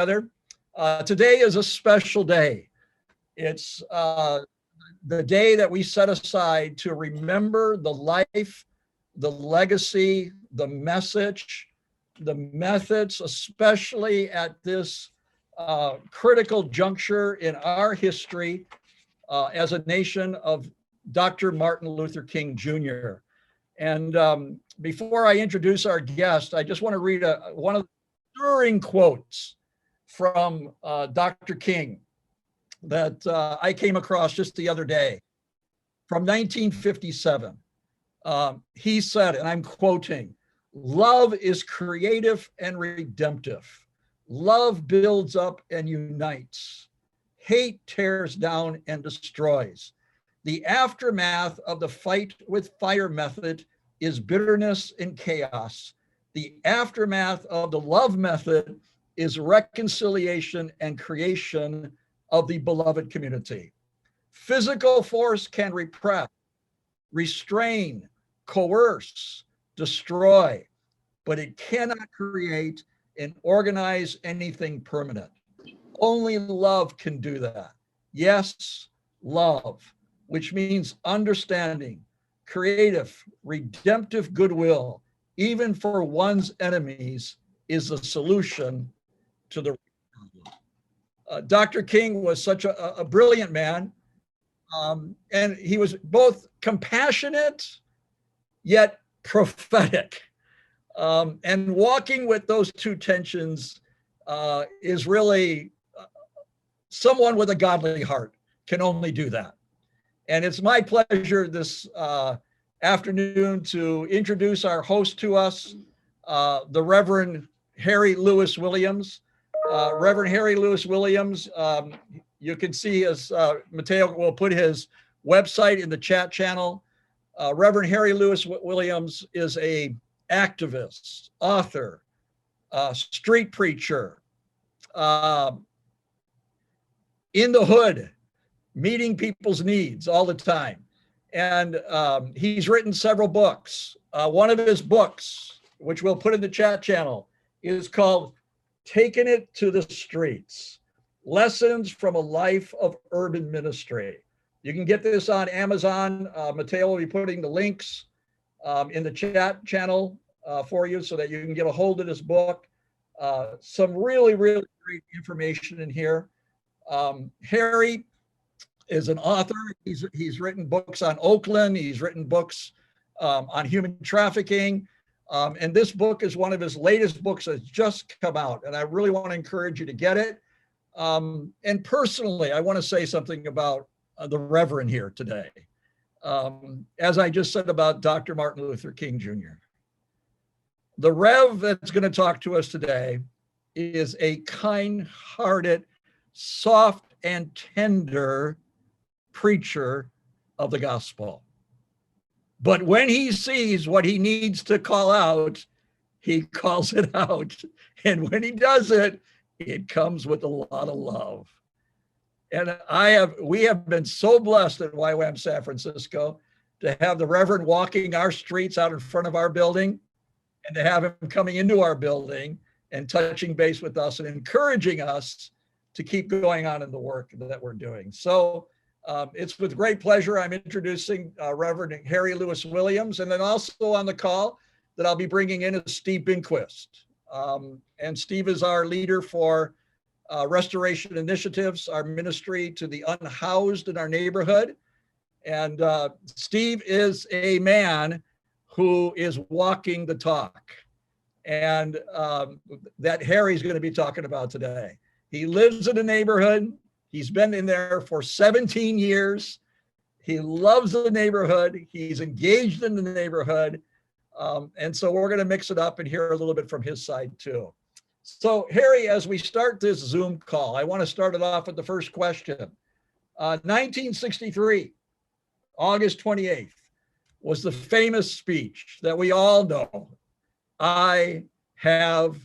together. Today is a special day. It's the day that we set aside to remember the life, the legacy, the message, the methods, especially at this critical juncture in our history as a nation, of Dr. Martin Luther King Jr. And before I introduce our guest, I just want to read one of the stirring quotes from Dr. King that I came across just the other day from 1957. He said, and I'm quoting, "Love is creative and redemptive. Love builds up and unites. Hate tears down and destroys. The aftermath of the fight with fire method is bitterness and chaos. The aftermath of the love method is reconciliation and creation of the beloved community. Physical force can repress, restrain, coerce, destroy, but it cannot create and organize anything permanent. Only love can do that. Yes, love, which means understanding, creative, redemptive goodwill, even for one's enemies, is the solution to the problem." Dr. King was such a brilliant man, and he was both compassionate yet prophetic. And walking with those two tensions is really someone with a godly heart can only do that. And it's my pleasure this afternoon to introduce our host to us, the Reverend Harry Louis Williams. Reverend Harry Louis Williams, you can see, as Mateo will put his website in the chat channel. Reverend Harry Louis Williams is a activist, author, street preacher, in the hood, meeting people's needs all the time. And he's written several books. One of his books, which we'll put in the chat channel, is called "Taking It to the Streets: Lessons from a Life of Urban Ministry." You can get this on Amazon. Mateo will be putting the links in the chat channel for you so that you can get a hold of this book. Some really, really great information in here. Harry is an author. He's written books on Oakland. He's written books on human trafficking. And this book is one of his latest books that's just come out. And I really want to encourage you to get it. And personally, I want to say something about the Reverend here today. As I just said about Dr. Martin Luther King Jr. The Rev that's going to talk to us today is a kind-hearted, soft and tender preacher of the gospel. But when he sees what he needs to call out, he calls it out. And when he does it, it comes with a lot of love. And we have been so blessed at YWAM San Francisco to have the Reverend walking our streets out in front of our building, and to have him coming into our building and touching base with us and encouraging us to keep going on in the work that we're doing. So it's with great pleasure I'm introducing Reverend Harry Louis Williams, and then also on the call that I'll be bringing in is Steve Binquist. And Steve is our leader for Restoration Initiatives, our ministry to the unhoused in our neighborhood. And Steve is a man who is walking the talk, and that Harry's going to be talking about today. He lives in a neighborhood. He's been in there for 17 years. He loves the neighborhood. He's engaged in the neighborhood. And so we're going to mix it up and hear a little bit from his side too. So Harry, as we start this Zoom call, I want to start it off with the first question. 1963, August 28th, was the famous speech that we all know. I have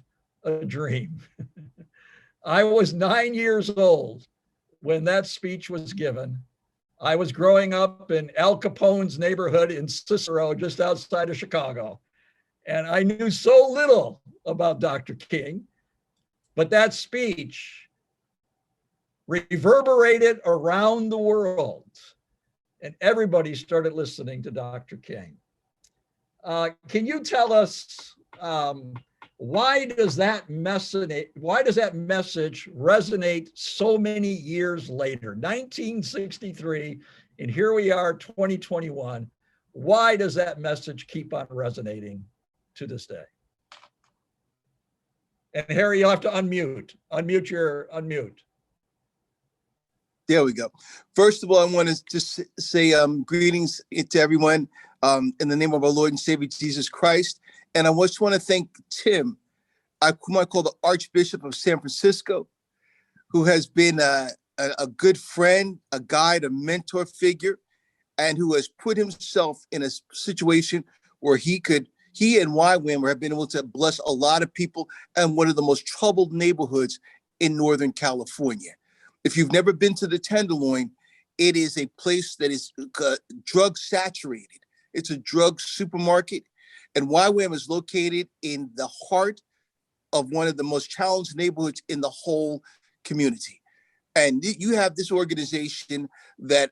a dream. I was 9 years old when that speech was given. I was growing up in Al Capone's neighborhood in Cicero, just outside of Chicago. And I knew so little about Dr. King. But that speech reverberated around the world, and everybody started listening to Dr. King. Can you tell us why does that message resonate so many years later? 1963, and here we are, 2021. Why does that message keep on resonating to this day? And Harry, you'll have to unmute. Unmute. There we go. First of all, I want to just say greetings to everyone in the name of our Lord and Savior, Jesus Christ. And I just want to thank Tim, whom I call the Archbishop of San Francisco, who has been a good friend, a guide, a mentor figure, and who has put himself in a situation where he and YWAM have been able to bless a lot of people in one of the most troubled neighborhoods in Northern California. If you've never been to the Tenderloin, it is a place that is drug saturated. It's a drug supermarket, and YWAM is located in the heart of one of the most challenged neighborhoods in the whole community. And you have this organization that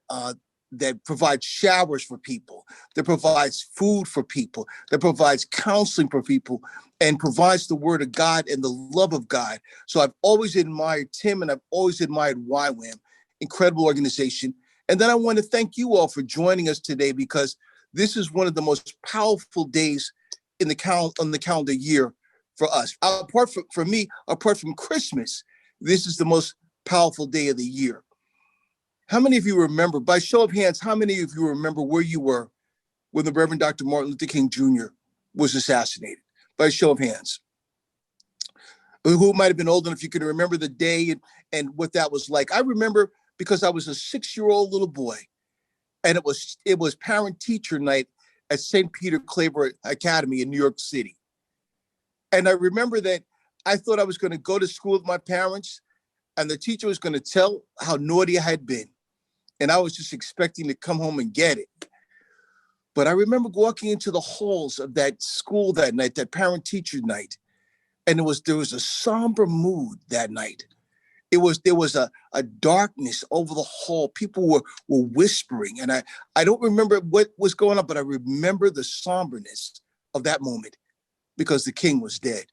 provides showers for people, that provides food for people, that provides counseling for people, and provides the word of God and the love of God. So I've always admired Tim, and I've always admired YWAM, incredible organization. And then I want to thank you all for joining us today, because this is one of the most powerful days on the calendar year for us. Apart from Christmas, this is the most powerful day of the year. How many of you remember, by show of hands, how many of you remember where you were when the Reverend Dr. Martin Luther King Jr. was assassinated? By show of hands. Who might have been old enough you can remember the day and what that was like? I remember because I was a 6-year-old little boy, and it was parent-teacher night at St. Peter Claver Academy in New York City. And I remember that I thought I was going to go to school with my parents, and the teacher was going to tell how naughty I had been. And I was just expecting to come home and get it. But I remember walking into the halls of that school that night, that parent-teacher night, and there was a somber mood that night. There was a darkness over the hall. People were whispering, and I don't remember what was going on, but I remember the somberness of that moment because the king was dead.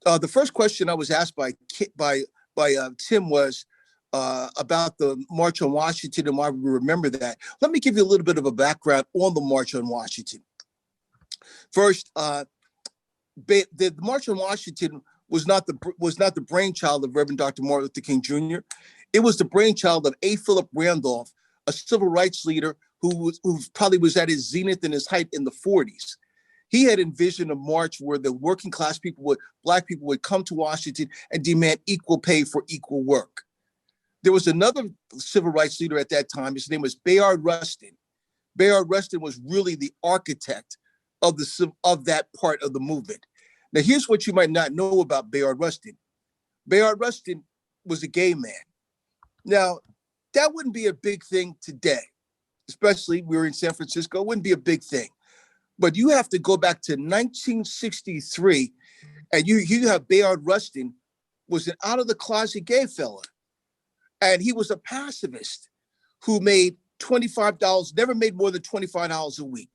The first question I was asked by Tim was about the March on Washington and why we remember that. Let me give you a little bit of a background on the March on Washington. First, the March on Washington was not the brainchild of Reverend Dr. Martin Luther King Jr. It was the brainchild of A. Philip Randolph, a civil rights leader who probably was at his zenith and his height in the 40s. He had envisioned a march where the working class people, Black people would come to Washington and demand equal pay for equal work. There was another civil rights leader at that time. His name was Bayard Rustin. Bayard Rustin was really the architect of that part of the movement. Now, here's what you might not know about Bayard Rustin. Bayard Rustin was a gay man. Now, that wouldn't be a big thing today, especially we were in San Francisco. It wouldn't be a big thing. But you have to go back to 1963, and you have Bayard Rustin was an out-of-the-closet gay fella. And he was a pacifist who made $25, never made more than $25 a week.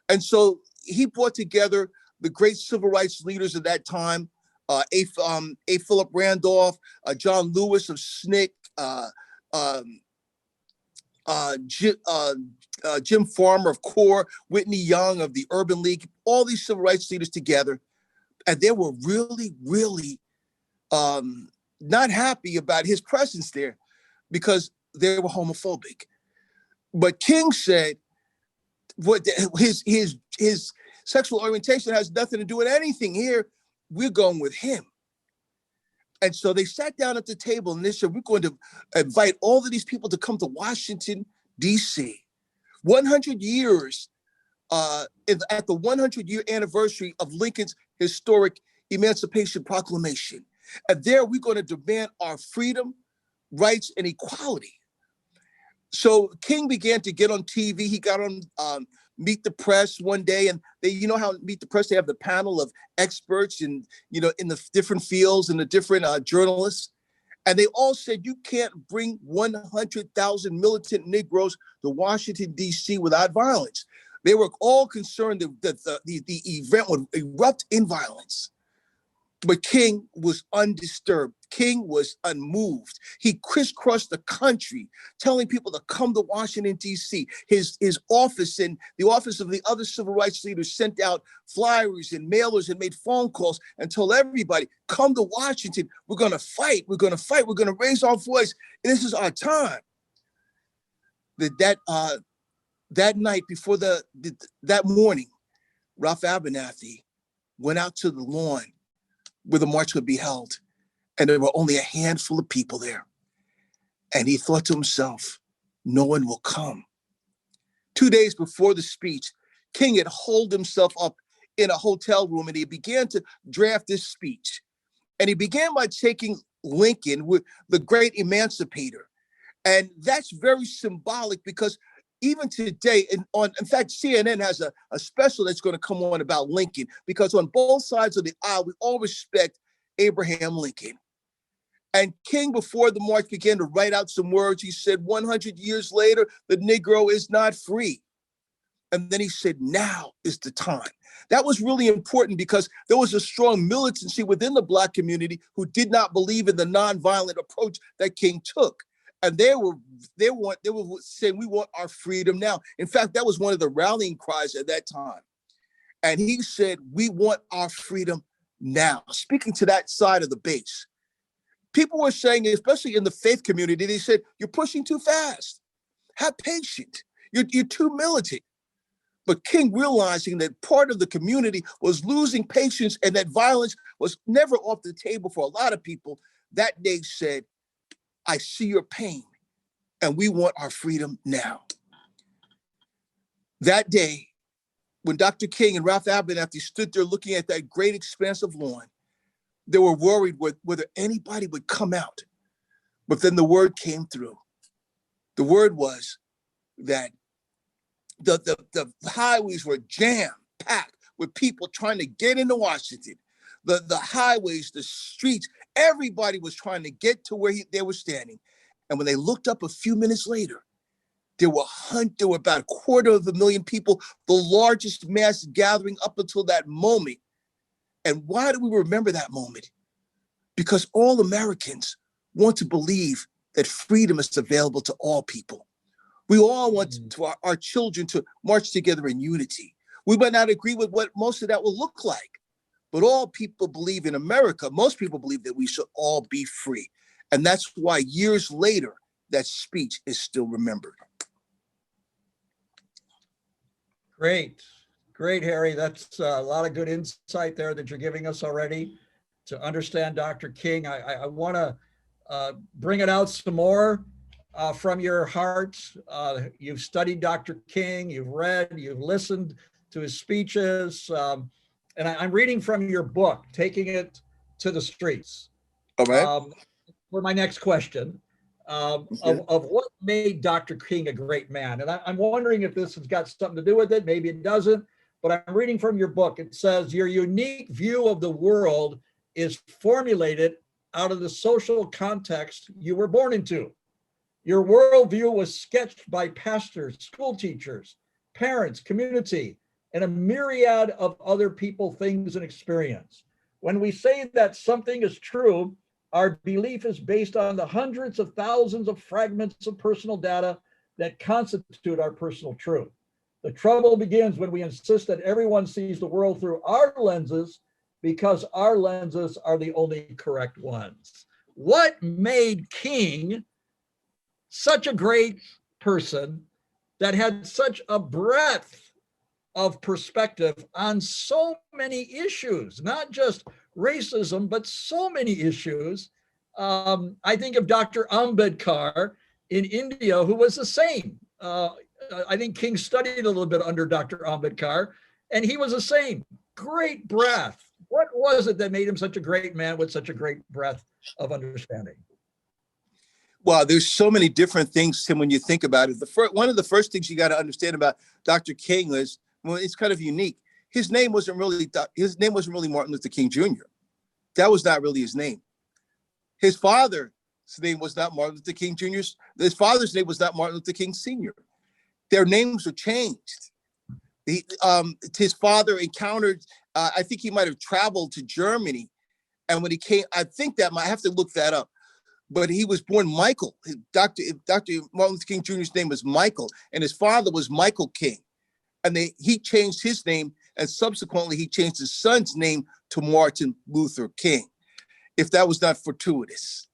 And so he brought together the great civil rights leaders of that time, A. Philip Randolph, John Lewis of SNCC, Jim Farmer of CORE, Whitney Young of the Urban League, all these civil rights leaders together. And they were really, really not happy about his presence there because they were homophobic. But King said, what his sexual orientation has nothing to do with anything here. We're going with him. And so they sat down at the table and they said, we're going to invite all of these people to come to Washington, D.C. 100 years, at the 100-year anniversary of Lincoln's historic Emancipation Proclamation. And there we're going to demand our freedom, rights, and equality. So King began to get on TV. He got on Meet the Press one day, and they, you know how Meet the Press, they have the panel of experts and, you know, in the different fields and the different journalists. And they all said, you can't bring 100,000 militant Negroes to Washington, D.C. without violence. They were all concerned that the event would erupt in violence. But King was undisturbed. King was unmoved. He crisscrossed the country, telling people to come to Washington, D.C. His office and the office of the other civil rights leaders sent out flyers and mailers and made phone calls and told everybody, come to Washington. We're going to fight. We're going to fight. We're going to raise our voice. And this is our time. That night before that morning, Ralph Abernathy went out to the lawn where the march would be held. And there were only a handful of people there. And he thought to himself, no one will come. 2 days before the speech, King had holed himself up in a hotel room and he began to draft this speech. And he began by taking Lincoln, with the great emancipator. And that's very symbolic because even today, in fact, CNN has a special that's going to come on about Lincoln, because on both sides of the aisle, we all respect Abraham Lincoln. And King, before the march, began to write out some words. He said, 100 years later, the Negro is not free. And then he said, now is the time. That was really important because there was a strong militancy within the Black community who did not believe in the nonviolent approach that King took. And they were saying, we want our freedom now. In fact, that was one of the rallying cries at that time. And he said, we want our freedom now. Speaking to that side of the base, people were saying, especially in the faith community, they said, you're pushing too fast. Have patience. You're too militant. But King, realizing that part of the community was losing patience and that violence was never off the table for a lot of people, that day said, I see your pain, and we want our freedom now. That day, when Dr. King and Ralph Abernathy stood there looking at that great expanse of lawn, they were worried whether anybody would come out. But then the word came through. The word was that the highways were jam-packed with people trying to get into Washington. The highways, the streets, everybody was trying to get to where they were standing. And when they looked up a few minutes later, there were about 250,000 people, the largest mass gathering up until that moment. And why do we remember that moment? Because all Americans want to believe that freedom is available to all people. We all want our children to march together in unity. We might not agree with what most of that will look like, but all people believe in America, most people believe that we should all be free. And that's why years later, that speech is still remembered. Great, Harry. That's a lot of good insight there that you're giving us already to understand Dr. King. I want to bring it out some more from your heart. You've studied Dr. King, you've read, you've listened to his speeches. And I'm reading from your book, Taking It to the Streets. All right. For my next question, of what made Dr. King a great man. And I'm wondering if this has got something to do with it. Maybe it doesn't, but I'm reading from your book. It says, your unique view of the world is formulated out of the social context you were born into. Your worldview was sketched by pastors, school teachers, parents, community, and a myriad of other people, things, and experience. When we say that something is true, our belief is based on the hundreds of thousands of fragments of personal data that constitute our personal truth. The trouble begins when we insist that everyone sees the world through our lenses because our lenses are the only correct ones. What made King such a great person that had such a breadth of perspective on so many issues, not just racism, but so many issues? I think of Dr. Ambedkar in India, who was the same. I think King studied a little bit under Dr. Ambedkar, and he was the same. Great breadth. What was it that made him such a great man with such a great breadth of understanding? Wow, there's so many different things, Tim, when you think about it. One of the first things you got to understand about Dr. King is, well, it's kind of unique. His name wasn't really Martin Luther King Jr. That was not really his name. His father's name was not Martin Luther King Jr. His father's name was not Martin Luther King Sr. Their names were changed. His father encountered, I think he might have traveled to Germany. And when he came, I think that I have to look that up. But he was born Michael. Dr. Martin Luther King Jr.'s name was Michael, and his father was Michael King. And he changed his name, and subsequently he changed his son's name to Martin Luther King, if that was not fortuitous.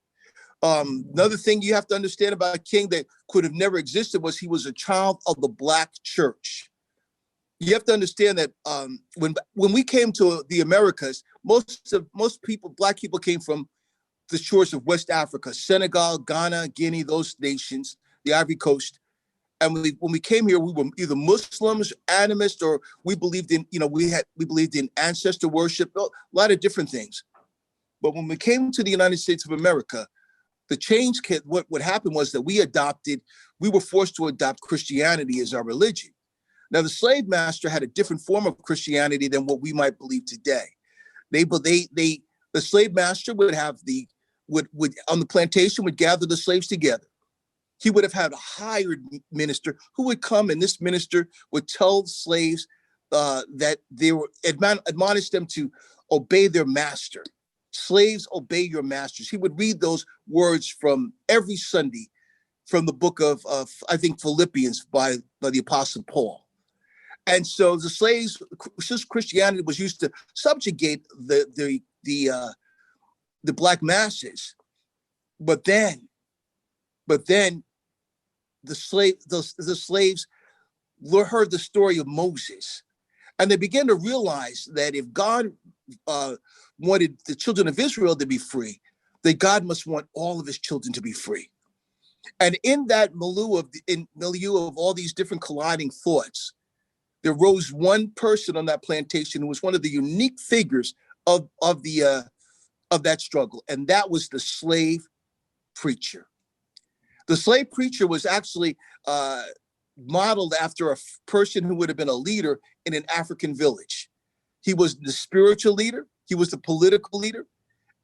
Another thing you have to understand about King that could have never existed was he was a child of the Black church. You have to understand that when we came to the Americas, most people, Black people, came from the shores of West Africa, Senegal, Ghana, Guinea, those nations, the Ivory Coast. And when we came here, we were either Muslims, animists, or we believed in, we believed in ancestor worship, a lot of different things. But when we came to the United States of America, the change, what happened was that we were forced to adopt Christianity as our religion. Now, the slave master had a different form of Christianity than what we might believe today. The slave master would have would on the plantation would gather the slaves together. He would have had a hired minister who would come, and this minister would tell the slaves that they were admonish them to obey their master. Slaves, obey your masters. He would read those words from every Sunday from the book of I think Philippians by the Apostle Paul. And so the slaves, since Christianity was used to subjugate the Black masses, but then the slaves heard the story of Moses, and they began to realize that if God wanted the children of Israel to be free, that God must want all of his children to be free. And in that milieu of all these different colliding thoughts, there rose one person on that plantation who was one of the unique figures of that struggle, and that was the slave preacher. The slave preacher was actually modeled after a person who would have been a leader in an African village. He was the spiritual leader, he was the political leader,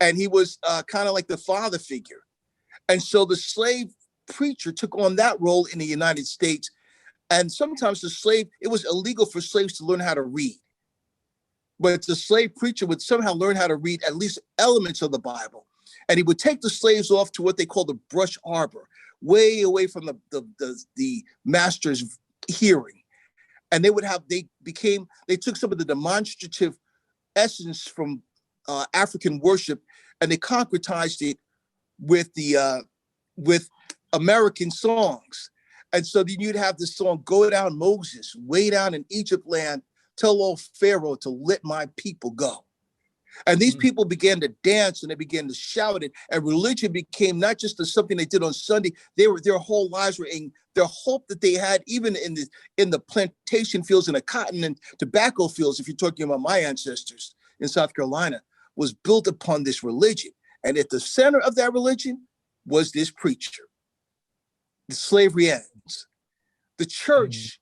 and he was kind of like the father figure. And so the slave preacher took on that role in the United States. And sometimes it was illegal for slaves to learn how to read. But the slave preacher would somehow learn how to read at least elements of the Bible. And he would take the slaves off to what they call the brush arbor, way away from the master's hearing. And they took some of the demonstrative essence from African worship, and they concretized it with American songs. And so then you'd have this song, "Go down, Moses, way down in Egypt land, tell old Pharaoh to let my people go." And these people began to dance and they began to shout it. And religion became not just something they did on Sunday. Their whole lives were in their hope that they had, even in the plantation fields and the cotton and tobacco fields, if you're talking about my ancestors in South Carolina, was built upon this religion. And at the center of that religion was this preacher. The slavery ends. The church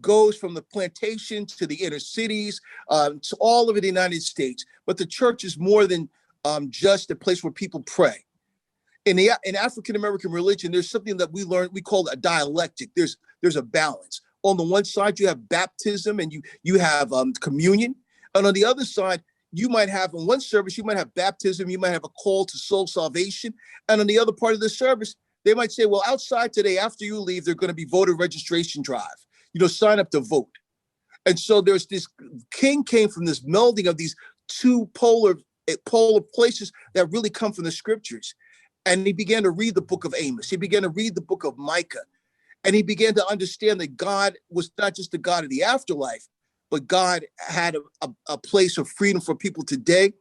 goes from the plantation to the inner cities, to all over the United States. But the church is more than just a place where people pray. In African-American religion, there's something that we call a dialectic. There's a balance. On the one side, you have baptism and you have communion. And on the other side, you might have, in one service, you might have baptism, you might have a call to soul salvation. And on the other part of the service, they might say, well, outside today, after you leave, there's going to be voter registration drive. Sign up to vote. And so there's this, King came from this melding of these two polar places that really come from the scriptures. And he began to read the book of Amos. He began to read the book of Micah. And he began to understand that God was not just the God of the afterlife, but God had a place of freedom for people today.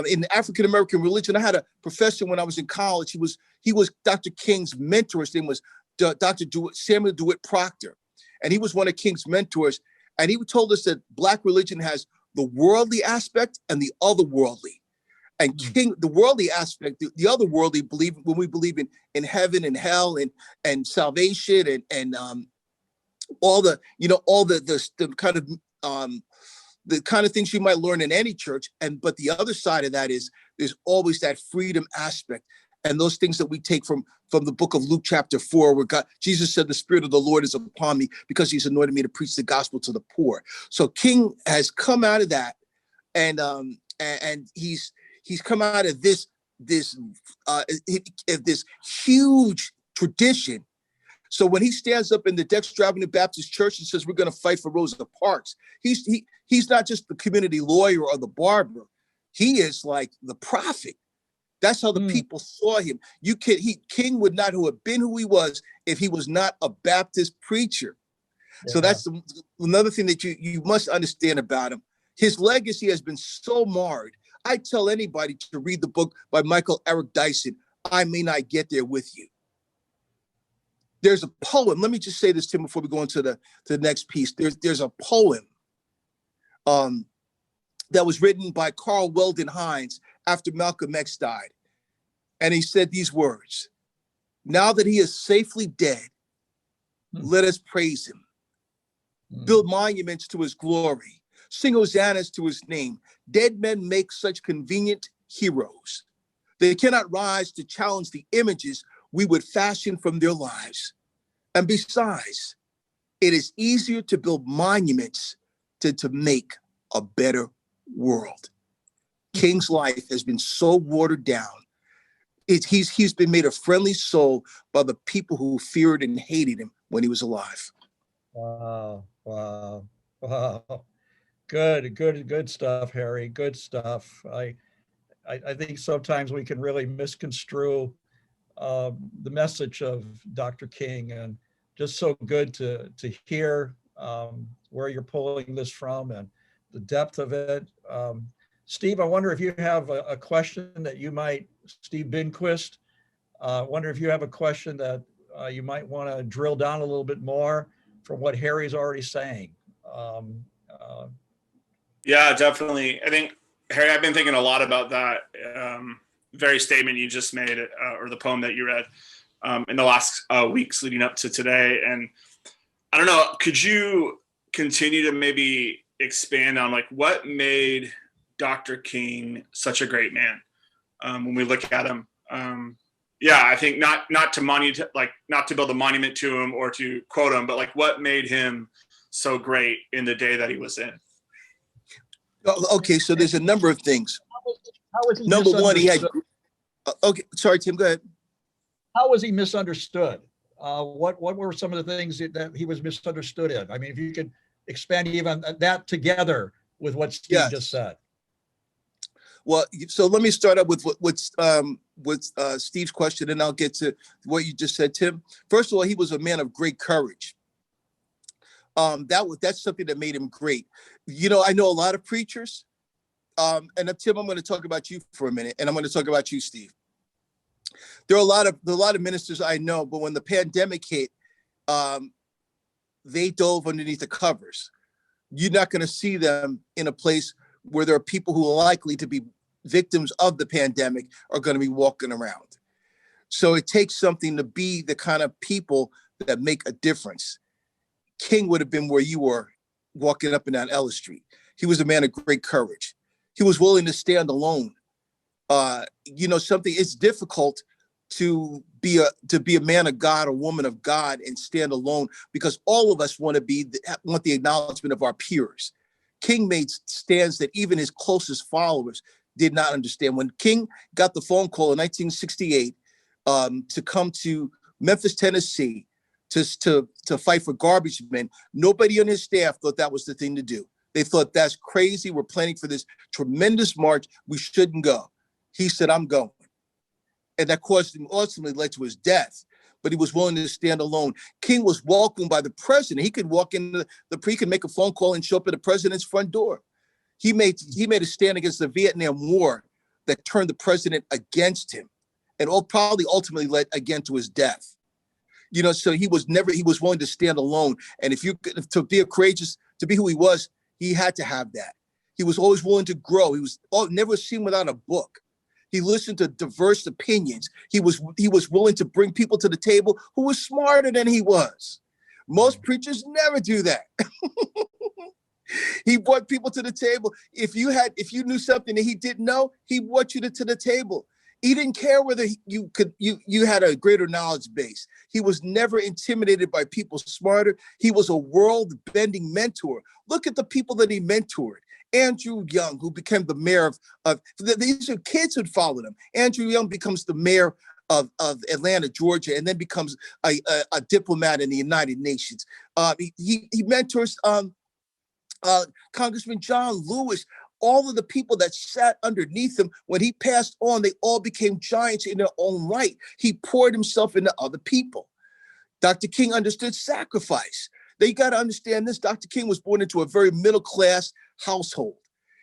In African-American religion, I had a professor when I was in college. He was Dr. King's mentor. His name was Dr. Samuel DeWitt Proctor. And he was one of King's mentors. And he told us that Black religion has the worldly aspect and the otherworldly. And King, the worldly aspect, the other worldly belief, when we believe in heaven and hell and salvation and all the, you know, all the kind of things you might learn in any church. But the other side of that is there's always that freedom aspect. And those things that we take from the book of Luke chapter 4, where Jesus said, the Spirit of the Lord is upon me because he's anointed me to preach the gospel to the poor. So King has come out of that, and he's come out of this huge tradition. So when he stands up in the Dexter Avenue Baptist Church and says, we're going to fight for Rosa Parks, he's not just the community lawyer or the barber. He is like the prophet. That's how the people saw him. King would not have been who he was if he was not a Baptist preacher. Yeah. So that's another thing that you must understand about him. His legacy has been so marred. I tell anybody to read the book by Michael Eric Dyson, I May Not Get There With You. There's a poem. Let me just say this, Tim, before we go into the next piece. There's a poem that was written by Carl Weldon Hines after Malcolm X died. And he said these words, now that he is safely dead, let us praise him. Build monuments to his glory. Sing hosannas to his name. Dead men make such convenient heroes. They cannot rise to challenge the images we would fashion from their lives. And besides, it is easier to build monuments than to make a better world. King's life has been so watered down. He's been made a friendly soul by the people who feared and hated him when he was alive. Wow. Good stuff, Harry. Good stuff. I think sometimes we can really misconstrue the message of Dr. King, and just so good to hear where you're pulling this from and the depth of it. Steve, I wonder if you have a question that you might, Steve Binquist, I wonder if you have a question that you might want to drill down a little bit more from what Harry's already saying. Yeah, definitely. I think, Harry, I've been thinking a lot about that very statement you just made, or the poem that you read in the last weeks leading up to today. And I don't know, could you continue to maybe expand on like what made Dr. King such a great man when we look at him? Yeah, I think not to build a monument to him or to quote him, but like what made him so great in the day that he was in? Okay, so there's a number of things. How was he Number one, he had. Okay, sorry, Tim, go ahead. How was he misunderstood? What were some of the things that he was misunderstood in? I mean, if you could expand even that together with what Steve just said. Well, so let me start up with Steve's question, and I'll get to what you just said, Tim. First of all, he was a man of great courage. That's something that made him great. You know, I know a lot of preachers, and Tim, I'm going to talk about you for a minute, and I'm going to talk about you, Steve. There are a lot of ministers I know, but when the pandemic hit, they dove underneath the covers. You're not going to see them in a place where there are people who are likely to be victims of the pandemic are going to be walking around. So it takes something to be the kind of people that make a difference. King would have been where you were walking up and down Ellis Street. He was a man of great courage. He was willing to stand alone. It's difficult to be a man of God, a woman of God, and stand alone, because all of us want the acknowledgement of our peers. King made stands that even his closest followers did not understand. When King got the phone call in 1968 to come to Memphis, Tennessee, to fight for garbage men, nobody on his staff thought that was the thing to do. They thought, that's crazy. We're planning for this tremendous march. We shouldn't go. He said, I'm going. And that ultimately led to his death. But he was willing to stand alone. King was welcomed by the president. He could walk in he could make a phone call and show up at the president's front door. He made a stand against the Vietnam War that turned the president against him, and probably ultimately led again to his death. You know, so he was willing to stand alone. And to be courageous, to be who he had to have that. He was always willing to grow. He was never seen without a book. He listened to diverse opinions. He was willing to bring people to the table who were smarter than he was. Most preachers never do that. He brought people to the table. If you knew something that he didn't know, he brought you to the table. He didn't care whether you had a greater knowledge base. He was never intimidated by people smarter. He was a world-bending mentor. Look at the people that he mentored. Andrew Young, who became the mayor of these are kids who followed him. Andrew Young becomes the mayor of Atlanta, Georgia, and then becomes a diplomat in the United Nations. He mentors Congressman John Lewis. All of the people that sat underneath him, when he passed on, they all became giants in their own right. He poured himself into other people. Dr. King understood sacrifice. You got to understand this. Dr. King was born into a very middle-class household.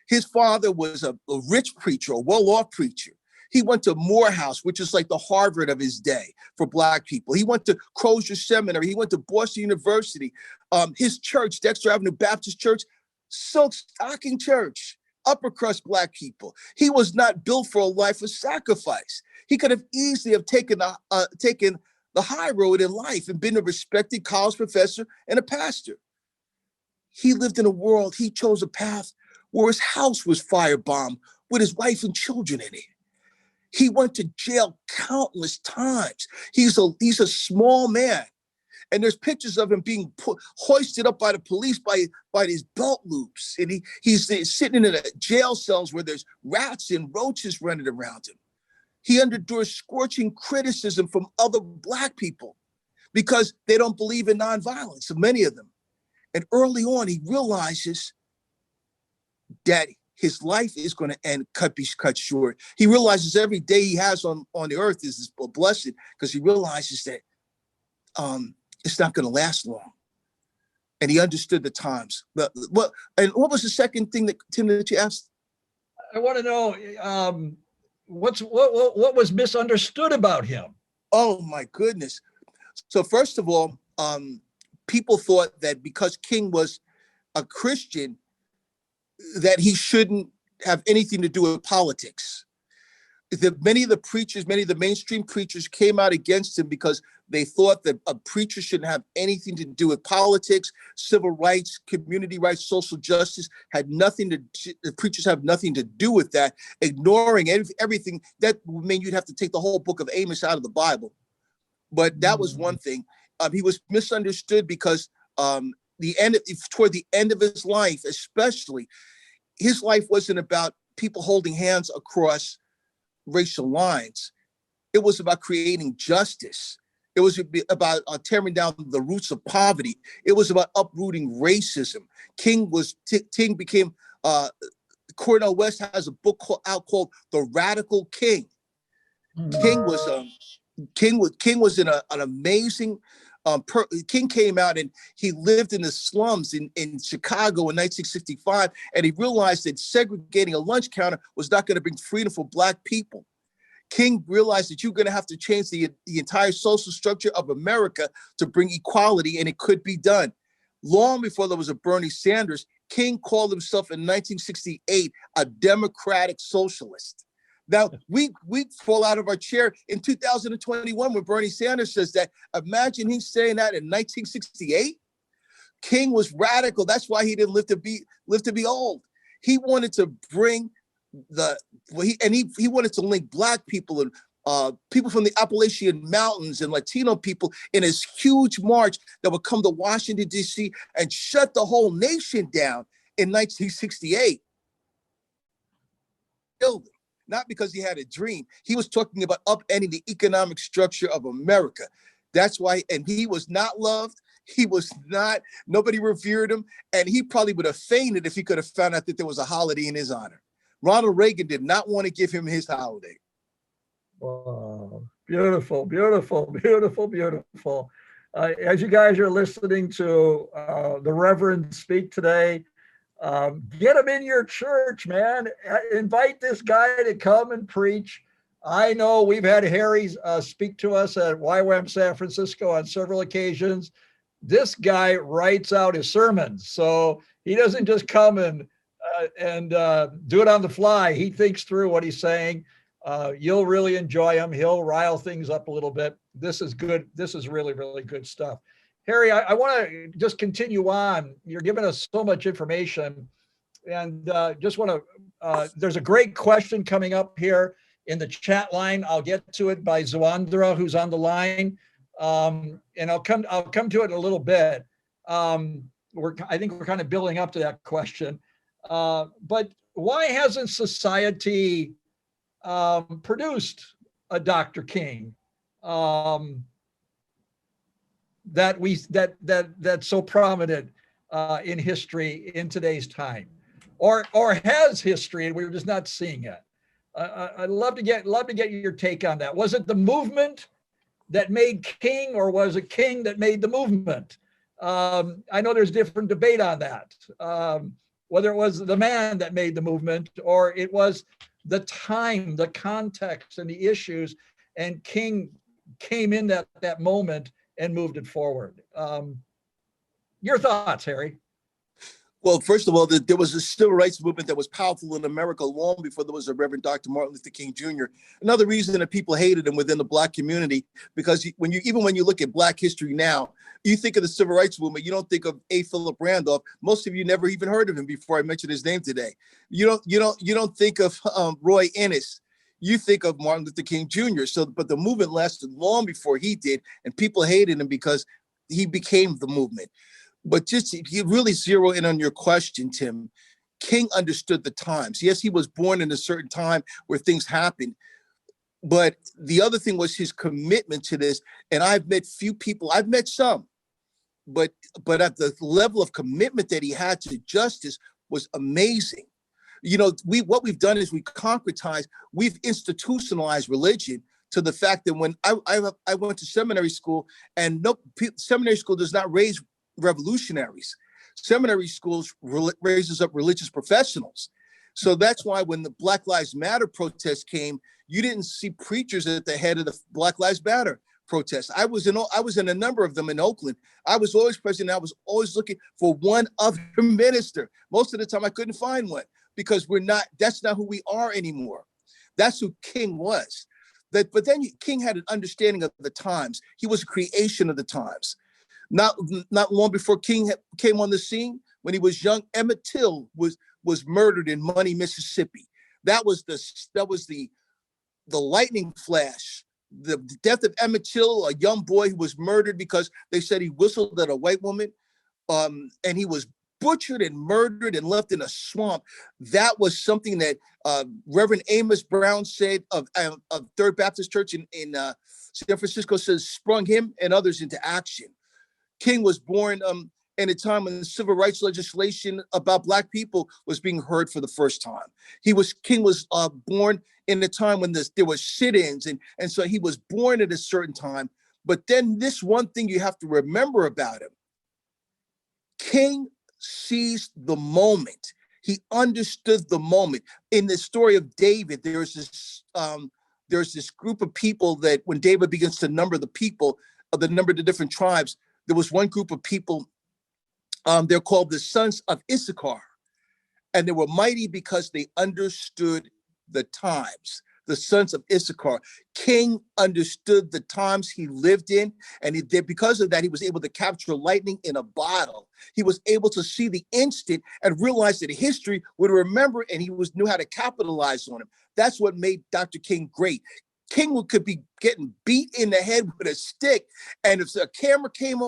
His father was a rich preacher, a well-off preacher. He went to Morehouse, which is like the Harvard of his day for Black people. He went to Crozier Seminary. He went to Boston University. His church, Dexter Avenue Baptist Church, silk stocking church, upper crust Black people. He was not built for a life of sacrifice. He could have easily have taken the high road in life and been a respected college professor and a pastor. He lived in a world, he chose a path where his house was firebombed with his wife and children in it. He went to jail countless times. He's a small man. And there's pictures of him being hoisted up by the police by his belt loops. And he's sitting in a jail cells where there's rats and roaches running around him. He endures scorching criticism from other Black people because they don't believe in nonviolence, so many of them. And early on, he realizes that his life is going to be cut short. He realizes every day he has on the earth is a blessing because he realizes that it's not going to last long. And he understood the times. But what was the second thing that you asked? I want to know what was misunderstood about him. Oh my goodness. So first of all, people thought that because King was a Christian, that he shouldn't have anything to do with politics. Many of the mainstream preachers came out against him because they thought that a preacher shouldn't have anything to do with politics, civil rights, community rights, social justice, the preachers have nothing to do with that, ignoring everything. That would mean you'd have to take the whole book of Amos out of the Bible. But that was one thing. He was misunderstood because toward the end of his life, especially, his life wasn't about people holding hands across racial lines. It was about creating justice. It was about tearing down the roots of poverty. It was about uprooting racism. King became, Cornel West has a book out called The Radical King. King was an amazing, King came out and he lived in the slums in Chicago in 1965, and he realized that segregating a lunch counter was not going to bring freedom for Black people. King realized that you're going to have to change the entire social structure of America to bring equality, and it could be done. Long before there was a Bernie Sanders, King called himself in 1968 a democratic socialist. Now, we fall out of our chair in 2021 when Bernie Sanders says that. Imagine he's saying that in 1968. King was radical. That's why he didn't live to be old. He wanted to bring he wanted to link Black people and people from the Appalachian Mountains and Latino people in his huge march that would come to Washington, D.C. and shut the whole nation down in 1968. Killed him. Not because he had a dream. He was talking about upending the economic structure of America. That's why, and he was not loved. Nobody revered him. And he probably would have fainted if he could have found out that there was a holiday in his honor. Ronald Reagan did not want to give him his holiday. Wow. Beautiful, beautiful, beautiful, beautiful. As you guys are listening to the Reverend speak today, get him in your church, man. Invite this guy to come and preach. I know we've had Harry speak to us at YWAM San Francisco on several occasions. This guy writes out his sermons, so he doesn't just come and do it on the fly. He thinks through what he's saying. You'll really enjoy him. He'll rile things up a little bit. This is good. This is really, really good stuff. Harry, I want to just continue on. You're giving us so much information, and just want to, there's a great question coming up here in the chat line. I'll get to it by Zawandra, who's on the line. And I'll come to it in a little bit. I think we're kind of building up to that question. But why hasn't society produced a Dr. King that's so prominent in history in today's time, or has history and we're just not seeing it? I'd love to get your take on that. Was it the movement that made King, or was it King that made the movement? I know there's different debate on that, whether it was the man that made the movement or it was the time, the context, and the issues, and King came in that moment and moved it forward. Your thoughts, Harry? Well, first of all, there was a civil rights movement that was powerful in America long before there was a Reverend Dr. Martin Luther King Jr. Another reason that people hated him within the Black community, because when you look at Black history now, you think of the civil rights movement, you don't think of A. Philip Randolph. Most of you never even heard of him before I mentioned his name today. You don't think of Roy Ennis. You think of Martin Luther King Jr. But the movement lasted long before he did, and people hated him because he became the movement. But just you really zero in on your question, Tim. King understood the times. Yes, he was born in a certain time where things happened. But the other thing was his commitment to this. And I've met few people, I've met some, but at the level of commitment that he had to justice was amazing. What we've done is we've institutionalized religion to the fact that when I went to seminary school, and seminary school does not raise revolutionaries. Seminary schools raises up religious professionals. So that's why when the Black Lives Matter protest came, you didn't see preachers at the head of the Black Lives Matter protest. I was in a number of them in Oakland. I was always present. I was always looking for one other minister. Most of the time I couldn't find one, because that's not who we are anymore. That's who King was. But then King had an understanding of the times. He was a creation of the times. Not long before King came on the scene, when he was young, Emmett Till was murdered in Money, Mississippi. That was the lightning flash. The death of Emmett Till, a young boy who was murdered because they said he whistled at a white woman, and he was butchered and murdered and left in a swamp. That was something that Reverend Amos Brown said of Third Baptist Church in San Francisco, says sprung him and others into action. King was born in a time when the civil rights legislation about Black people was being heard for the first time. King was born in a time when there was sit-ins, and so he was born at a certain time. But then this one thing you have to remember about him: King seized the moment. He understood the moment. In the story of David, there's this group of people that when David begins to number the people, the number of the different tribes, there was one group of people, they're called the sons of Issachar. And they were mighty because they understood the times. The sons of Issachar. King understood the times he lived in, and because of that, he was able to capture lightning in a bottle. He was able to see the instant and realize that history would remember, and he knew how to capitalize on him. That's what made Dr. King great. King could be getting beat in the head with a stick, and if a camera came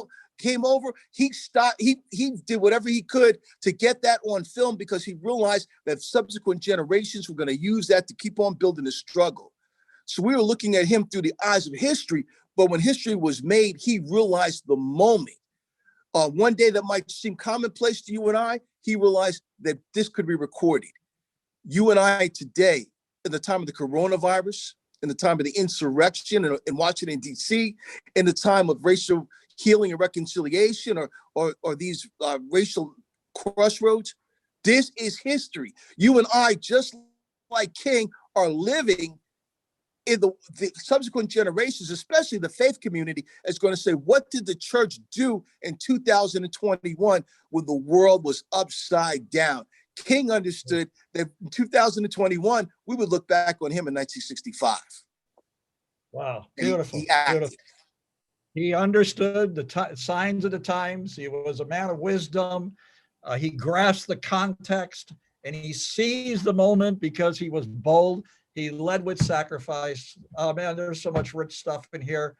over, he stopped. He did whatever he could to get that on film, because he realized that subsequent generations were going to use that to keep on building the struggle. So we were looking at him through the eyes of history, but when history was made, he realized the moment. One day that might seem commonplace to you and I, he realized that this could be recorded. You and I today, in the time of the coronavirus, in the time of the insurrection in Washington, D.C., in the time of racial healing and reconciliation, or these racial crossroads, this is history. You and I, just like King, are living in the subsequent generations, especially the faith community, is going to say, what did the church do in 2021 when the world was upside down? King understood that in 2021, we would look back on him in 1965. Wow, And beautiful, he acted. beautiful. He understood the signs of the times. He was a man of wisdom. He grasped the context and he seized the moment because he was bold. He led with sacrifice. Man, there's so much rich stuff in here.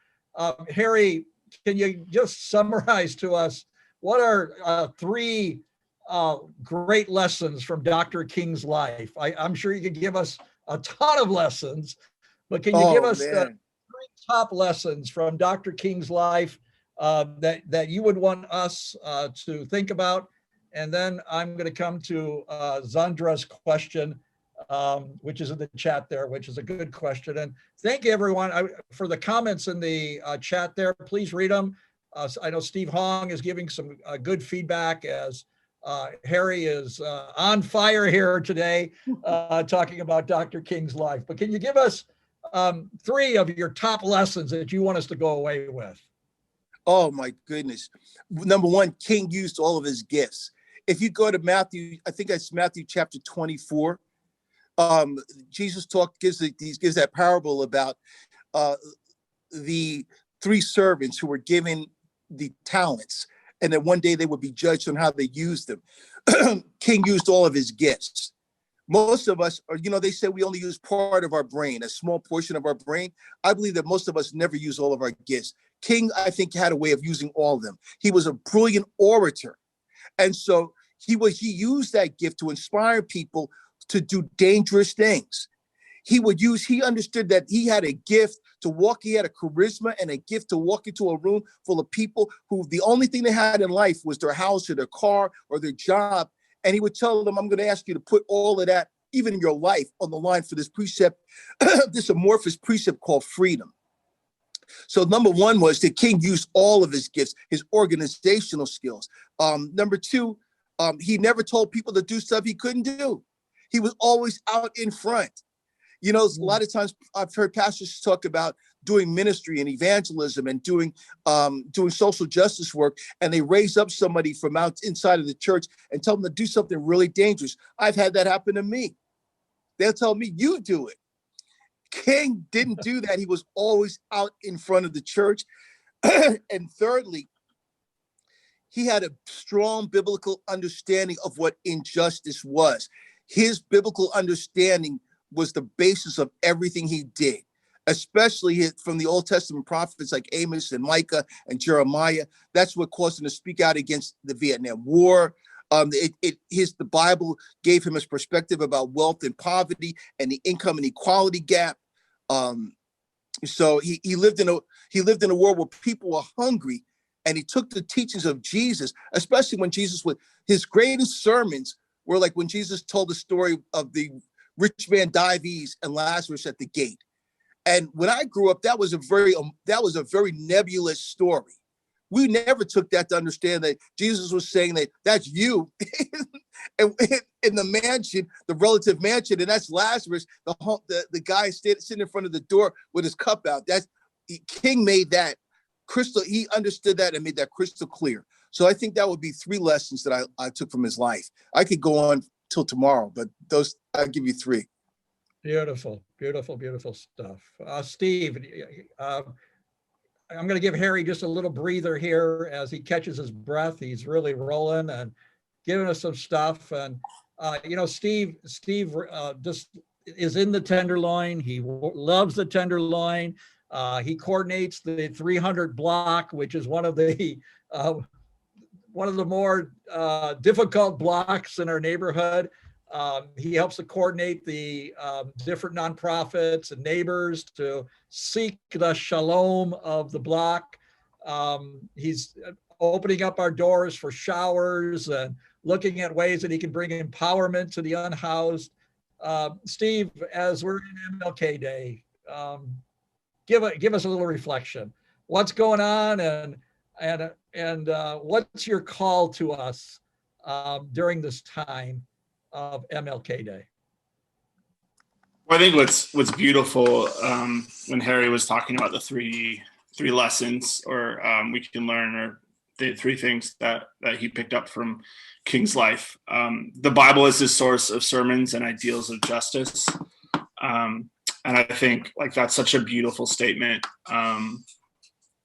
Harry, can you just summarize to us what are three great lessons from Dr. King's life? I'm sure you could give us a ton of lessons, but can you give us the three top lessons from Dr. King's life that you would want us to think about? And then I'm going to come to Zandra's question, which is in the chat there, which is a good question. And thank you, everyone, for the comments in the chat there. Please read them. I know Steve Hong is giving some good feedback as Harry is on fire here today, talking about Dr. King's life. But can you give us three of your top lessons that you want us to go away with? Oh, my goodness. Number one, King used all of his gifts. If you go to Matthew, I think that's Matthew chapter 24, Jesus gives that parable about the three servants who were given the talents, and then one day they would be judged on how they used them. King used all of his gifts. Most of us are, they say we only use part of our brain, a small portion of our brain. I believe that most of us never use all of our gifts. King, I think, had a way of using all of them. He was a brilliant orator. And so he used that gift to inspire people to do dangerous things. He understood that he had a gift to walk, he had a charisma and a gift to walk into a room full of people who the only thing they had in life was their house or their car or their job. And he would tell them, I'm going to ask you to put all of that, even in your life, on the line for this precept, this amorphous precept called freedom. So number one was that King used all of his gifts, his organizational skills. Number two, he never told people to do stuff he couldn't do. He was always out in front. A lot of times I've heard pastors talk about doing ministry and evangelism and doing social justice work, and they raise up somebody from inside of the church and tell them to do something really dangerous. I've had that happen to me. They'll tell me, you do it. King didn't do that. He was always out in front of the church. And thirdly, he had a strong biblical understanding of what injustice was. His biblical understanding was the basis of everything he did, especially from the Old Testament prophets like Amos and Micah and Jeremiah. That's what caused him to speak out against the Vietnam War. The Bible gave him his perspective about wealth and poverty and the income inequality gap. So he lived in a world where people were hungry, and he took the teachings of Jesus, especially when his greatest sermons were like when Jesus told the story of the rich man Dives and Lazarus at the gate. And when I grew up, that was a very nebulous story. We never took that to understand that Jesus was saying that that's you in the mansion, the relative mansion, and that's Lazarus, the guy sitting in front of the door with his cup out. King made that crystal. He understood that and made that crystal clear. So I think that would be three lessons that I took from his life. I could go on till tomorrow, but I'll give you three. Beautiful, beautiful, beautiful stuff. Steve, I'm going to give Harry just a little breather here as he catches his breath. He's really rolling and giving us some stuff. And, Steve just is in the Tenderloin. He loves the Tenderloin. He coordinates the 300 block, which is one of the more difficult blocks in our neighborhood. He helps to coordinate the different nonprofits and neighbors to seek the shalom of the block. He's opening up our doors for showers and looking at ways that he can bring empowerment to the unhoused. Steve, as we're in MLK Day, give us a little reflection. What's going on, and what's your call to us during this time of MLK Day? Well, I think what's beautiful when Harry was talking about the three lessons or we can learn or the three things that he picked up from King's life. The Bible is his source of sermons and ideals of justice. And I think like that's such a beautiful statement,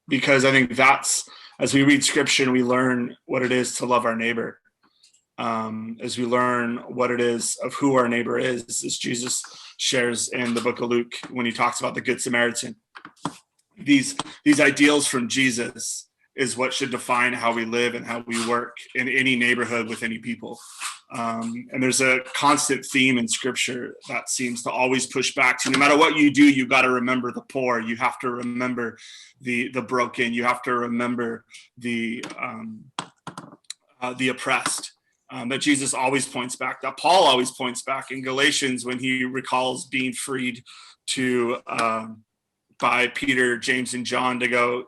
because I think that's, as we read scripture, we learn what it is to love our neighbor. As we learn what it is of who our neighbor is, as Jesus shares in the book of Luke when he talks about the Good Samaritan. These ideals from Jesus is what should define how we live and how we work in any neighborhood with any people. And there's a constant theme in scripture that seems to always push back to, no matter what you do, you got to remember the poor. You have to remember the broken. You have to remember the oppressed. That Jesus always points back, that Paul always points back in Galatians when he recalls being freed to by Peter, James, and John to go,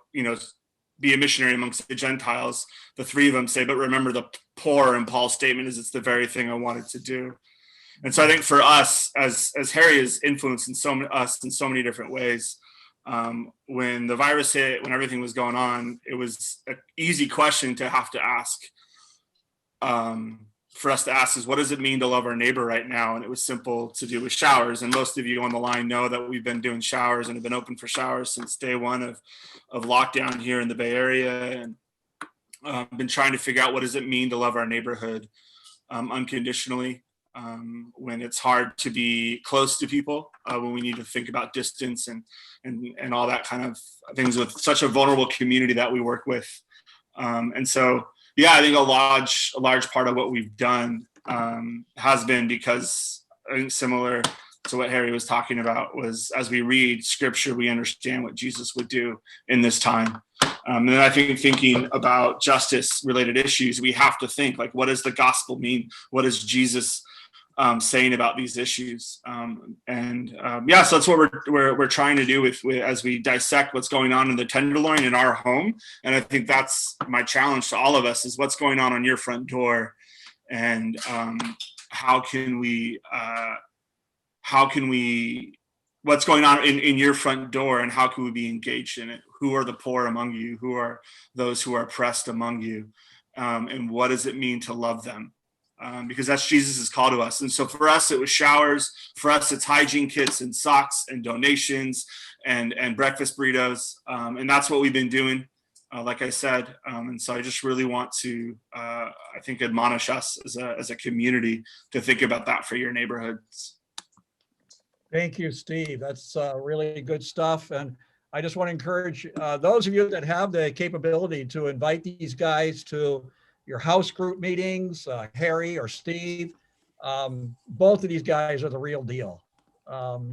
be a missionary amongst the Gentiles. The three of them say, but remember the poor, and Paul's statement is, it's the very thing I wanted to do. And so I think for us, as Harry has influeed us in so many different ways, when the virus hit, when everything was going on, it was an easy question to have to ask. For us to ask is, what does it mean to love our neighbor right now? And it was simple to do with showers. And most of you on the line know that we've been doing showers and have been open for showers since day one of lockdown here in the Bay Area. And been trying to figure out, what does it mean to love our neighborhood unconditionally, when it's hard to be close to people, when we need to think about distance and all that kind of things with such a vulnerable community that we work with. And so, yeah, I think a large part of what we've done has been because, I think similar to what Harry was talking about, was as we read scripture, we understand what Jesus would do in this time. And then I think thinking about justice related issues, we have to think, like, what does the gospel mean? What is Jesus saying about these issues? So that's what we're trying to do with as we dissect what's going on in the Tenderloin in our home. And I think that's my challenge to all of us, is what's going on your front door, and how can we what's going on in your front door, and how can we be engaged in it? Who are the poor among you? Who are those who are oppressed among you? And what does it mean to love them? Because that's Jesus's call to us. And so for us, it was showers. For us, it's hygiene kits and socks and donations and breakfast burritos. And that's what we've been doing, like I said. And so I just really want to, I think, admonish us as a community to think about that for your neighborhoods. Thank you, Steve. That's really good stuff. And I just want to encourage those of you that have the capability to invite these guys to your house group meetings, Harry or Steve. Both of these guys are the real deal.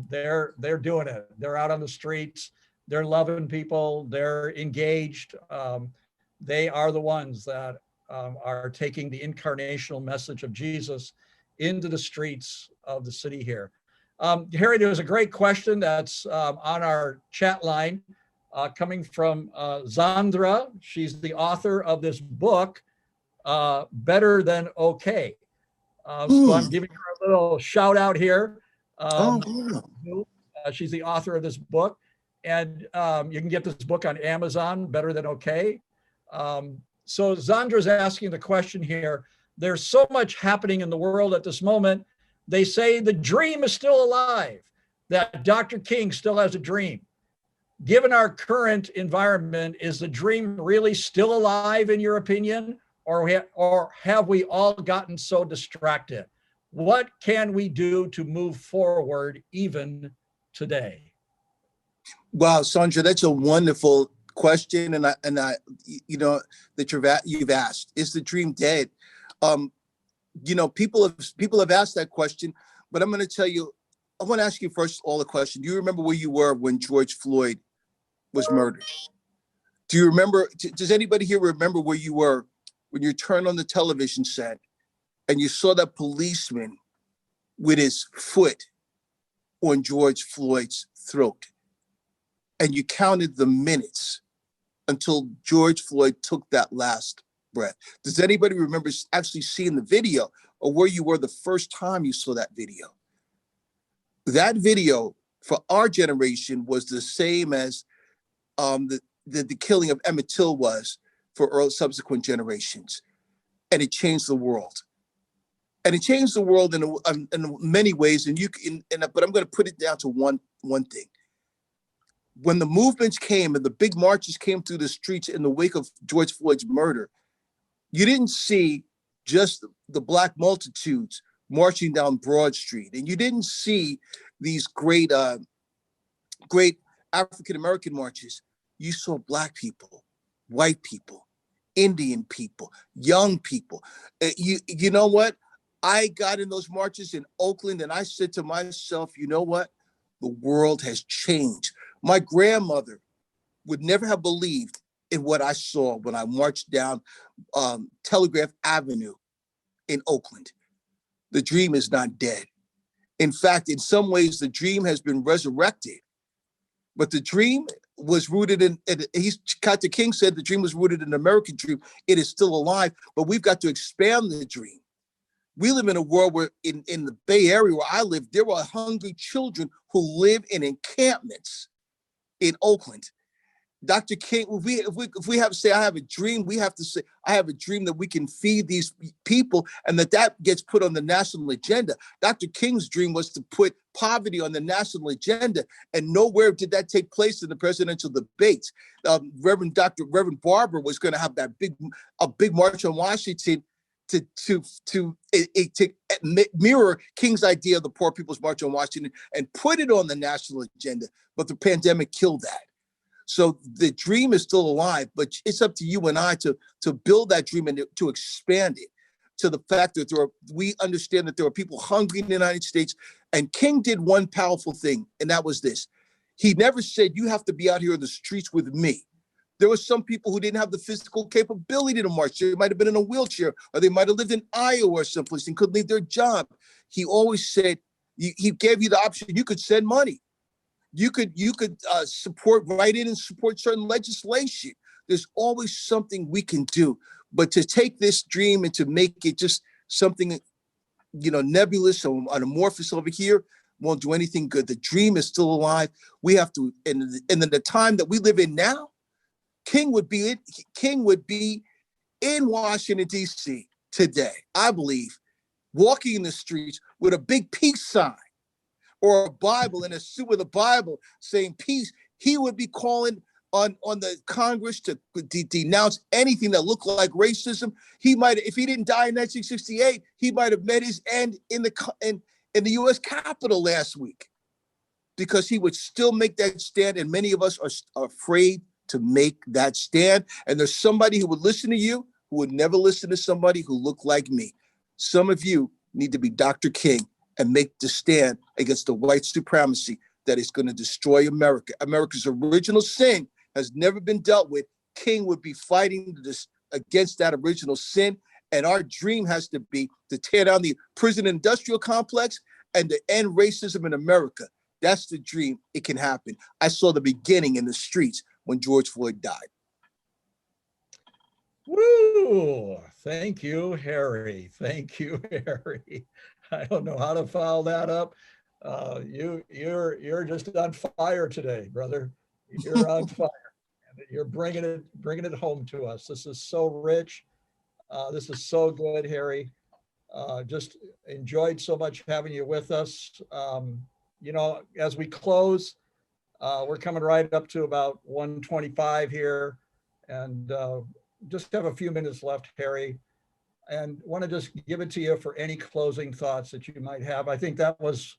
They're doing it. They're out on the streets. They're loving people. They're engaged. They are the ones that are taking the incarnational message of Jesus into the streets of the city here. Harry, there was a great question that's on our chat line coming from Zandra. She's the author of this book, Better Than Okay. So I'm giving her a little shout out here. She's the author of this book, and you can get this book on Amazon, Better Than Okay. So Zandra's asking the question here. There's so much happening in the world at this moment. They say the dream is still alive, that Dr. King still has a dream. Given our current environment, is the dream really still alive in your opinion? Or have we all gotten so distracted? What can we do to move forward even today? Wow, Sandra, that's a wonderful question, and I that you've asked. Is the dream dead? People have asked that question, but I'm going to tell you. I want to ask you first all the question. Do you remember where you were when George Floyd was murdered? Do you remember? Does anybody here remember where you were when you turned on the television set and you saw that policeman with his foot on George Floyd's throat, and you counted the minutes until George Floyd took that last breath? Does anybody remember actually seeing the video, or where you were the first time you saw that video? That video for our generation was the same as the killing of Emmett Till was for subsequent generations. And it changed the world. And it changed the world in many ways. And but I'm going to put it down to one thing. When the movements came and the big marches came through the streets in the wake of George Floyd's murder, you didn't see just the Black multitudes marching down Broad Street. And you didn't see these great African-American marches. You saw Black people, white people, Indian people, young people. You know what? I got in those marches in Oakland and I said to myself, you know what? The world has changed. My grandmother would never have believed in what I saw when I marched down Telegraph Avenue in Oakland. The dream is not dead. In fact, in some ways, the dream has been resurrected. But the dream was rooted in, Dr. King said the dream was rooted in an American dream. It is still alive, but we've got to expand the dream. We live in a world where in the Bay Area where I live, there are hungry children who live in encampments in Oakland. Dr. King, if we have to say, I have a dream, we have to say, I have a dream that we can feed these people and that gets put on the national agenda. Dr. King's dream was to put poverty on the national agenda, and nowhere did that take place in the presidential debates. Reverend Barber was going to have that big march on Washington to mirror King's idea of the Poor People's March on Washington and put it on the national agenda, but the pandemic killed that. So the dream is still alive, but it's up to you and I to build that dream and to expand it to the fact that we understand that there are people hungry in the United States. And King did one powerful thing, and that was this. He never said, you have to be out here in the streets with me. There were some people who didn't have the physical capability to march. They might have been in a wheelchair, or they might have lived in Iowa or someplace and couldn't leave their job. He always said, he gave you the option, you could send money. You could write in and support certain legislation. There's always something we can do. But to take this dream and to make it just something, nebulous or amorphous over here won't do anything good. The dream is still alive. We have to, in the time that we live in now, King would be in Washington, D.C. today, I believe, walking in the streets with a big peace sign or a Bible in a suit with a Bible saying peace. He would be calling on the Congress to denounce anything that looked like racism. He might, if he didn't die in 1968, he might have met his end in the U.S. Capitol last week, because he would still make that stand. And many of us are afraid to make that stand. And there's somebody who would listen to you who would never listen to somebody who looked like me. Some of you need to be Dr. King and make the stand against the white supremacy that is going to destroy America. America's original sin has never been dealt with. King would be fighting against that original sin. And our dream has to be to tear down the prison industrial complex and to end racism in America. That's the dream. It can happen. I saw the beginning in the streets when George Floyd died. Woo! Thank you, Harry. Thank you, Harry. I don't know how to follow that up. You're just on fire today, brother. You're on fire. You're bringing it home to us. This is so rich. This is so good, Harry. Just enjoyed so much having you with us. As we close, we're coming right up to about 1:25 here, and just have a few minutes left, Harry, and want to just give it to you for any closing thoughts that you might have. I think that was,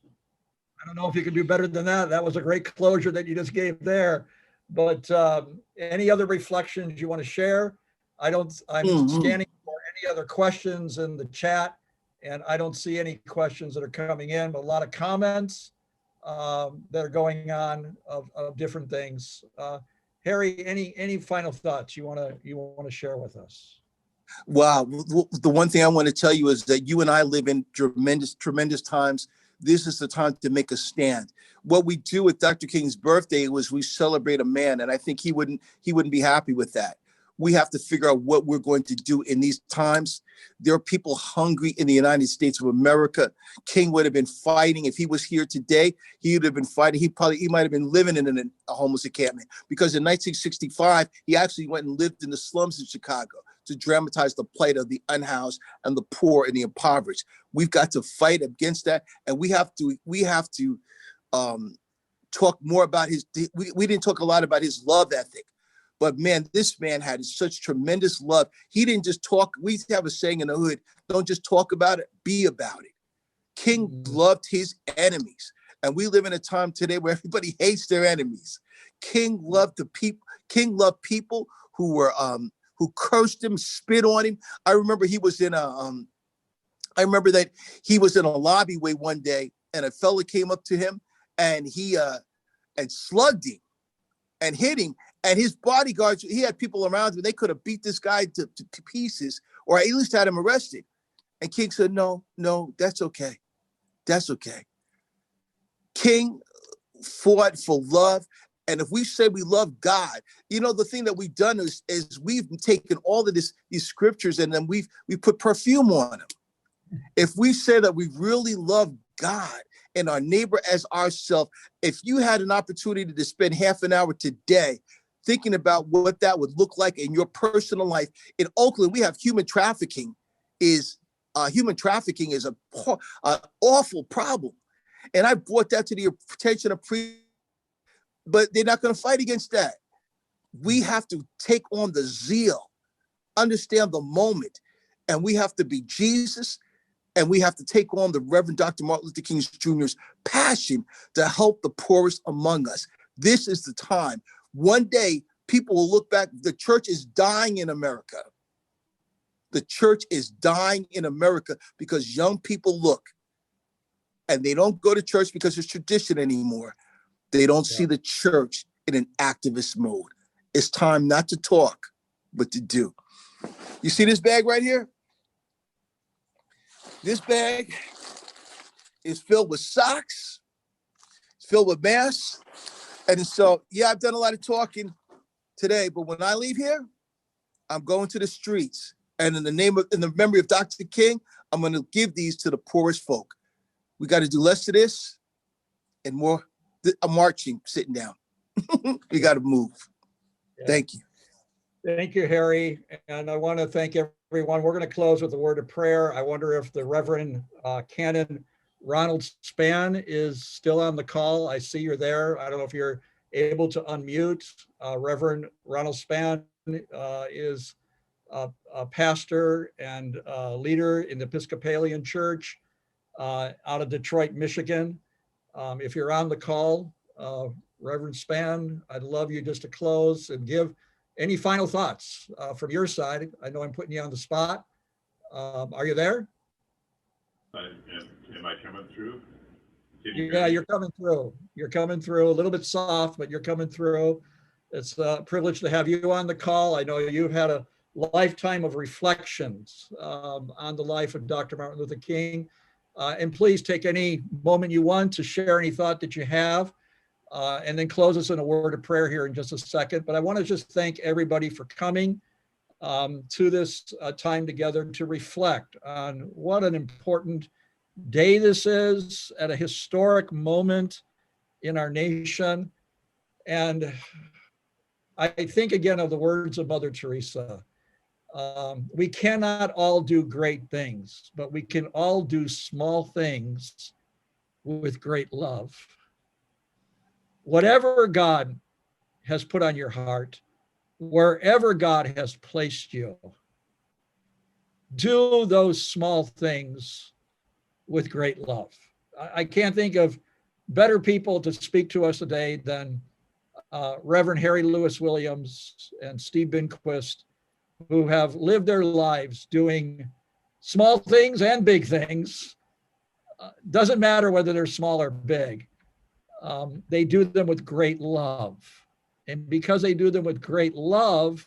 I don't know if you can do better than that. That was a great closure that you just gave there. But any other reflections you want to share? I'm scanning for any other questions in the chat, and I don't see any questions that are coming in, but a lot of comments that are going on of different things. Harry, any final thoughts you want to share with us? Wow. The one thing I want to tell you is that you and I live in tremendous times. This is the time to make a stand. What we do with Dr. King's birthday was we celebrate a man, and I think he wouldn't be happy with that. We have to figure out what we're going to do in these times. There are people hungry in the United States of America. King would have been fighting. If he was here today, he would have been fighting. He might have been living in a homeless encampment, because in 1965, he actually went and lived in the slums of Chicago to dramatize the plight of the unhoused and the poor and the impoverished. We've got to fight against that. And we have to talk more about we didn't talk a lot about his love ethic. But man, this man had such tremendous love. He didn't just talk. We have a saying in the hood, don't just talk about it, be about it. King loved his enemies. And we live in a time today where everybody hates their enemies. King loved the people. King loved people who cursed him, spit on him. I remember he was in I remember that he was in a lobbyway one day, and a fella came up to him and he and slugged him and hit him. And his bodyguards, he had people around him, they could have beat this guy to pieces, or at least had him arrested. And King said, no, that's okay. That's okay. King fought for love. And if we say we love God, the thing that we've done is we've taken all of these scriptures and then we put perfume on them. If we say that we really love God and our neighbor as ourselves, if you had an opportunity to spend half an hour today thinking about what that would look like in your personal life. In Oakland, we have human trafficking is an awful problem. And I brought that to the attention of but they're not going to fight against that. We have to take on the zeal, understand the moment, and we have to be Jesus, and we have to take on the Reverend Dr. Martin Luther King Jr.'s passion to help the poorest among us. This is the time. One day, people will look back. The church is dying in America. The church is dying in America because young people look and they don't go to church because it's tradition anymore. They don't see the church in an activist mode. It's time not to talk, but to do. You see this bag right here? This bag is filled with socks. It's filled with masks. And so, I've done a lot of talking today, but when I leave here, I'm going to the streets. And in the memory of Dr. King, I'm going to give these to the poorest folk. We got to do less of this and more marching, sitting down. We got to move. Yeah. Thank you. Thank you, Harry. And I want to thank everyone. We're going to close with a word of prayer. I wonder if the Reverend Canon Ronald Spann is still on the call. I see you're there. I don't know if you're able to unmute. Reverend Ronald Spann is a pastor and leader in the Episcopalian Church out of Detroit, Michigan. If you're on the call, Reverend Spann, I'd love you just to close and give any final thoughts from your side. I know I'm putting you on the spot. Are you there? Am I coming through? Yeah, you're coming through. You're coming through a little bit soft, but you're coming through. It's a privilege to have you on the call. I know you've had a lifetime of reflections on the life of Dr. Martin Luther King. And please take any moment you want to share any thought that you have, and then close us in a word of prayer here in just a second. But I want to just thank everybody for coming to this time together to reflect on what an important day this is at a historic moment in our nation. And I think again of the words of Mother Teresa. We cannot all do great things, but we can all do small things with great love. Whatever God has put on your heart, wherever God has placed you, do those small things with great love. I can't think of better people to speak to us today than Reverend Harry Louis Williams and Steve Binquist, who have lived their lives doing small things and big things. Doesn't matter whether they're small or big. They do them with great love. And because they do them with great love,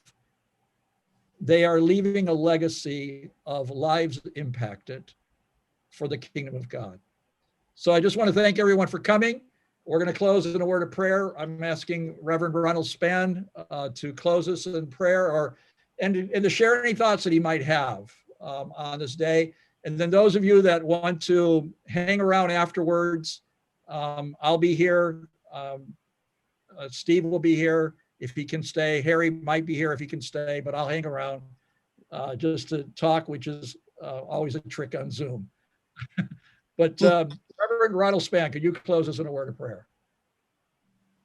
they are leaving a legacy of lives impacted for the kingdom of God. So I just want to thank everyone for coming. We're going to close in a word of prayer. I'm asking Reverend Ronald Spann to close us in prayer, or and to share any thoughts that he might have on this day. And then those of you that want to hang around afterwards, I'll be here. Steve will be here if he can stay. Harry might be here if he can stay, but I'll hang around just to talk, which is always a trick on Zoom. But Reverend Rattlespan, could you close us in a word of prayer?